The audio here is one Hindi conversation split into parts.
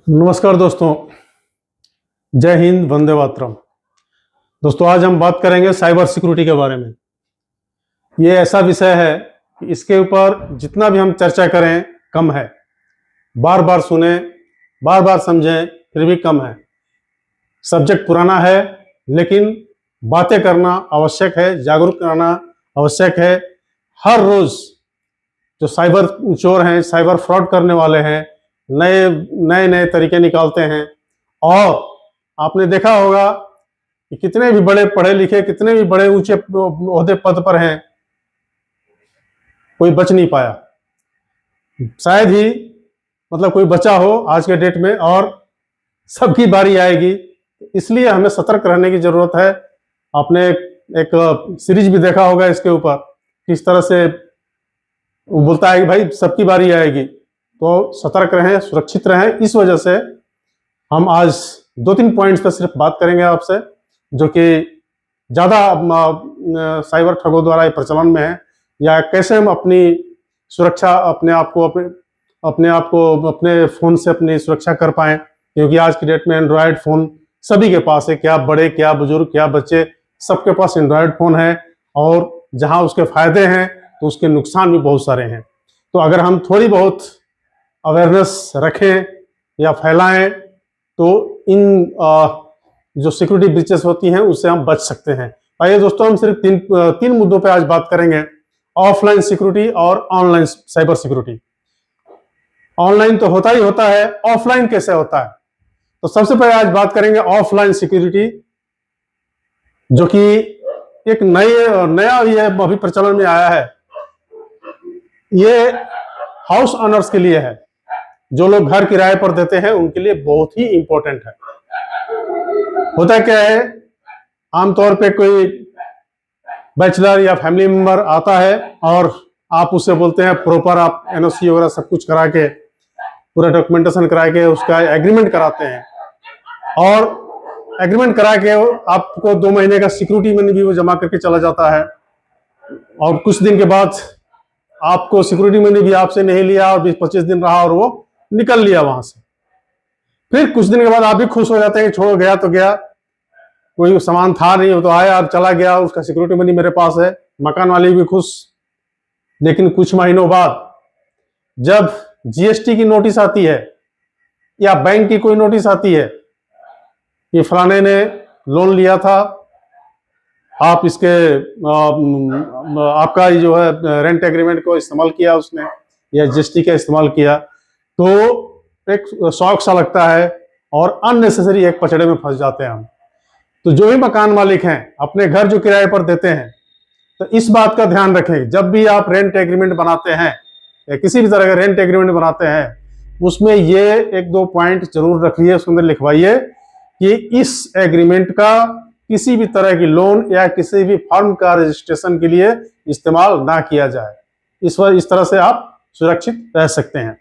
नमस्कार दोस्तों, जय हिंद, वंदे मातरम। दोस्तों, आज हम बात करेंगे साइबर सिक्योरिटी के बारे में। ये ऐसा विषय है कि इसके ऊपर जितना भी हम चर्चा करें कम है। बार बार सुने, बार बार समझें, फिर भी कम है। सब्जेक्ट पुराना है, लेकिन बातें करना आवश्यक है, जागरूक करना आवश्यक है। हर रोज जो साइबर चोर हैं, साइबर फ्रॉड करने वाले हैं, नए नए तरीके निकालते हैं। और आपने देखा होगा कि कितने भी बड़े पढ़े लिखे, कितने भी बड़े ऊंचे ओहदे पद पर हैं, कोई बच नहीं पाया। शायद ही कोई बचा हो आज के डेट में, और सबकी बारी आएगी। इसलिए हमें सतर्क रहने की जरूरत है। आपने एक सीरीज भी देखा होगा इसके ऊपर, किस तरह से वो बोलता है कि भाई सबकी बारी आएगी, तो सतर्क रहें, सुरक्षित रहें। इस वजह से हम आज 2-3 पॉइंट्स पर सिर्फ बात करेंगे आपसे, जो कि ज़्यादा साइबर ठगों द्वारा प्रचलन में है, या कैसे हम अपनी सुरक्षा, अपने आप को अपने फ़ोन से अपनी सुरक्षा कर पाएँ। क्योंकि आज की डेट में एंड्रॉयड फ़ोन सभी के पास है, क्या बड़े, क्या बुजुर्ग, क्या बच्चे, सबके पास एंड्रॉयड फ़ोन है। और जहाँ उसके फायदे हैं तो उसके नुकसान भी बहुत सारे हैं। तो अगर हम थोड़ी बहुत अवेयरनेस रखें या फैलाएं, तो इन जो सिक्योरिटी ब्रीचेस होती हैं उससे हम बच सकते हैं। आइए दोस्तों, हम सिर्फ तीन मुद्दों पे आज बात करेंगे: ऑफलाइन सिक्योरिटी और ऑनलाइन साइबर सिक्योरिटी। ऑनलाइन तो होता ही होता है, ऑफलाइन कैसे होता है? तो सबसे पहले आज बात करेंगे ऑफलाइन सिक्योरिटी, जो कि एक नया ये अभी प्रचलन में आया है। ये हाउस ओनर्स के लिए है, जो लोग घर किराए पर देते हैं उनके लिए बहुत ही इंपॉर्टेंट है। होता क्या है, आमतौर पे कोई बैचलर या फैमिली मेंबर आता है और आप उससे बोलते हैं प्रॉपर, आप एनओसी वगैरह सब कुछ करा के, पूरा डॉक्यूमेंटेशन करा के उसका एग्रीमेंट कराते हैं। और एग्रीमेंट करा के आपको 2 महीने का सिक्योरिटी मनी भी वो जमा करके चला जाता है। और कुछ दिन के बाद आपको सिक्योरिटी मनी भी आपसे नहीं लिया, और 20-25 दिन रहा और वो निकल लिया वहां से। फिर कुछ दिन के बाद आप भी खुश हो जाते हैं कि छोड़ो, गया तो गया, कोई सामान था नहीं, वो तो आया और चला गया, उसका सिक्योरिटी मनी मेरे पास है। मकान वाले भी खुश। लेकिन कुछ महीनों बाद जब जीएसटी की नोटिस आती है या बैंक की कोई नोटिस आती है कि फलाने ने लोन लिया था, आप इसके आपका जो है रेंट एग्रीमेंट को इस्तेमाल किया उसने, या जीएसटी का इस्तेमाल किया, तो एक शौक सा लगता है और अननेसेसरी एक पचड़े में फंस जाते हैं हम। तो जो भी मकान मालिक हैं, अपने घर जो किराए पर देते हैं, तो इस बात का ध्यान रखें, जब भी आप रेंट एग्रीमेंट बनाते हैं या किसी भी तरह का रेंट एग्रीमेंट बनाते हैं, उसमें ये 1-2 पॉइंट जरूर रखिए, उसके अंदर लिखवाइए कि इस एग्रीमेंट का किसी भी तरह की लोन या किसी भी फर्म का रजिस्ट्रेशन के लिए इस्तेमाल ना किया जाए। इस तरह से आप सुरक्षित रह सकते हैं।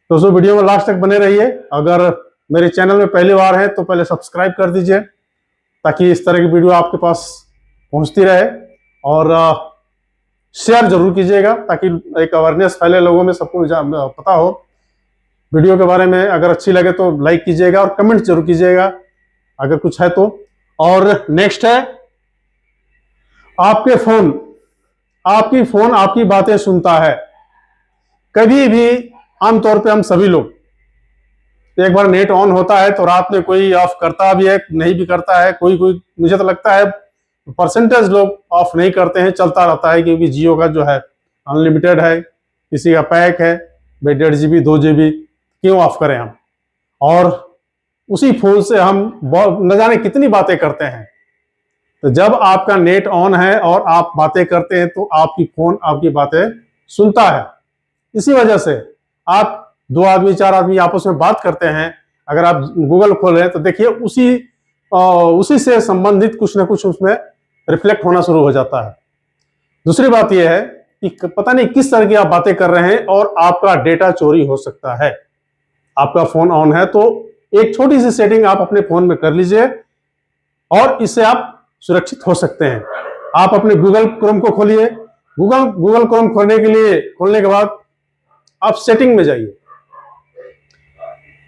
तो दोस्तों, वीडियो में लास्ट तक बने रहिए। अगर मेरे चैनल में पहली बार है तो पहले सब्सक्राइब कर दीजिए, ताकि इस तरह की वीडियो आपके पास पहुंचती रहे। और शेयर जरूर कीजिएगा, ताकि एक अवेयरनेस फैले, लोगों में सबको पता हो वीडियो के बारे में। अगर अच्छी लगे तो लाइक कीजिएगा और कमेंट जरूर कीजिएगा अगर कुछ है तो। और नेक्स्ट है, आपके फोन आपकी बातें सुनता है। कभी भी, आमतौर पे हम सभी लोग, एक बार नेट ऑन होता है तो रात में कोई ऑफ करता भी है, नहीं भी करता है। कोई मुझे तो लगता है परसेंटेज लोग ऑफ नहीं करते हैं, चलता रहता है। क्योंकि जियो का जो है अनलिमिटेड है, किसी का पैक है 1.5 GB 2 GB, क्यों ऑफ करें हम? और उसी फोन से हम न जाने कितनी बातें करते हैं। तो जब आपका नेट ऑन है और आप बातें करते हैं, तो आपकी फोन आपकी बातें सुनता है। इसी वजह से आप 2 आदमी 4 आदमी आपस में बात करते हैं, अगर आप गूगल खोलें तो देखिए उसी से संबंधित कुछ ना कुछ उसमें रिफ्लेक्ट होना शुरू हो जाता है। दूसरी बात यह है कि पता नहीं किस तरह की आप बातें कर रहे हैं और आपका डेटा चोरी हो सकता है। आपका फोन ऑन है तो एक छोटी सी सेटिंग आप अपने फोन में कर लीजिए, और इससे आप सुरक्षित हो सकते हैं। आप अपने गूगल क्रोम को खोलिए। गूगल क्रोम खोलने के बाद आप सेटिंग में जाइए।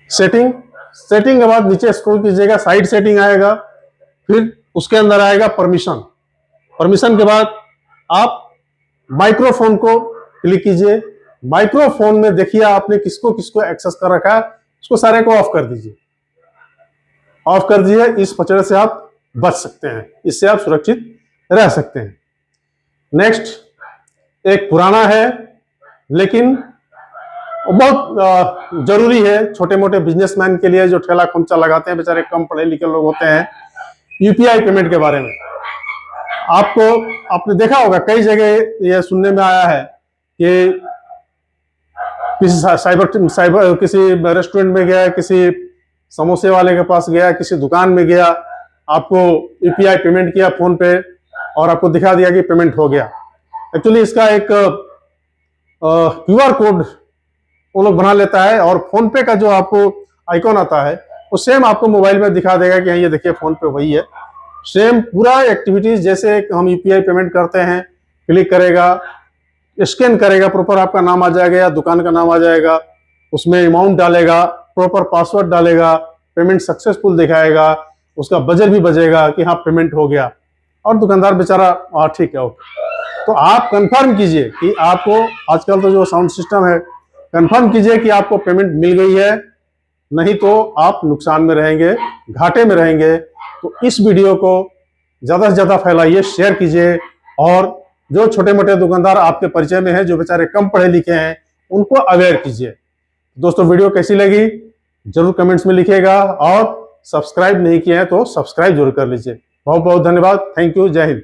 सेटिंग, सेटिंग के बाद नीचे स्क्रॉल कीजिएगा, साइड सेटिंग आएगा, फिर उसके अंदर आएगा परमिशन। परमिशन के बाद आप माइक्रोफोन को क्लिक कीजिए। माइक्रोफोन में देखिए आपने किसको किसको एक्सेस कर रखा है, उसको सारे को ऑफ कर दीजिए। ऑफ कर दीजिए, इस पचड़े से आप बच सकते हैं, इससे आप सुरक्षित रह सकते हैं। नेक्स्ट एक पुराना है लेकिन बहुत जरूरी है छोटे मोटे बिजनेसमैन के लिए, जो ठेला खोमचा लगाते हैं, बेचारे कम पढ़े लिखे लोग होते हैं। यूपीआई पेमेंट के बारे में आपने देखा होगा, कई जगह यह सुनने में आया है कि किसी रेस्टोरेंट में गया, किसी समोसे वाले के पास गया, किसी दुकान में गया, आपको यूपीआई पेमेंट किया फोन पे और आपको दिखा दिया कि पेमेंट हो गया। एक्चुअली इसका एक क्यूआर कोड वो लोग बना लेता है और फोन पे का जो आपको आइकॉन आता है वो सेम आपको मोबाइल में दिखा देगा कि ये देखिए फोन पे वही है। सेम पूरा एक्टिविटीज जैसे हम यूपीआई पेमेंट करते हैं, क्लिक करेगा, स्कैन करेगा, प्रॉपर आपका नाम आ जाएगा या दुकान का नाम आ जाएगा, उसमें अमाउंट डालेगा, प्रॉपर पासवर्ड डालेगा, पेमेंट सक्सेसफुल दिखाएगा, उसका बजट भी बजेगा कि हाँ पेमेंट हो गया, और दुकानदार बेचारा ठीक है ओके। तो आप कंफर्म कीजिए कि आपको, आजकल तो जो साउंड सिस्टम है, कंफर्म कीजिए कि आपको पेमेंट मिल गई है, नहीं तो आप नुकसान में रहेंगे, घाटे में रहेंगे। तो इस वीडियो को ज्यादा से ज्यादा फैलाइए, शेयर कीजिए, और जो छोटे मोटे दुकानदार आपके परिचय में हैं, जो बेचारे कम पढ़े लिखे हैं, उनको अवेयर कीजिए। दोस्तों वीडियो कैसी लगी जरूर कमेंट्स में लिखिएगा, और सब्सक्राइब नहीं किए हैं तो सब्सक्राइब जरूर कर लीजिए। बहुत बहुत धन्यवाद, थैंक यू, जय हिंद।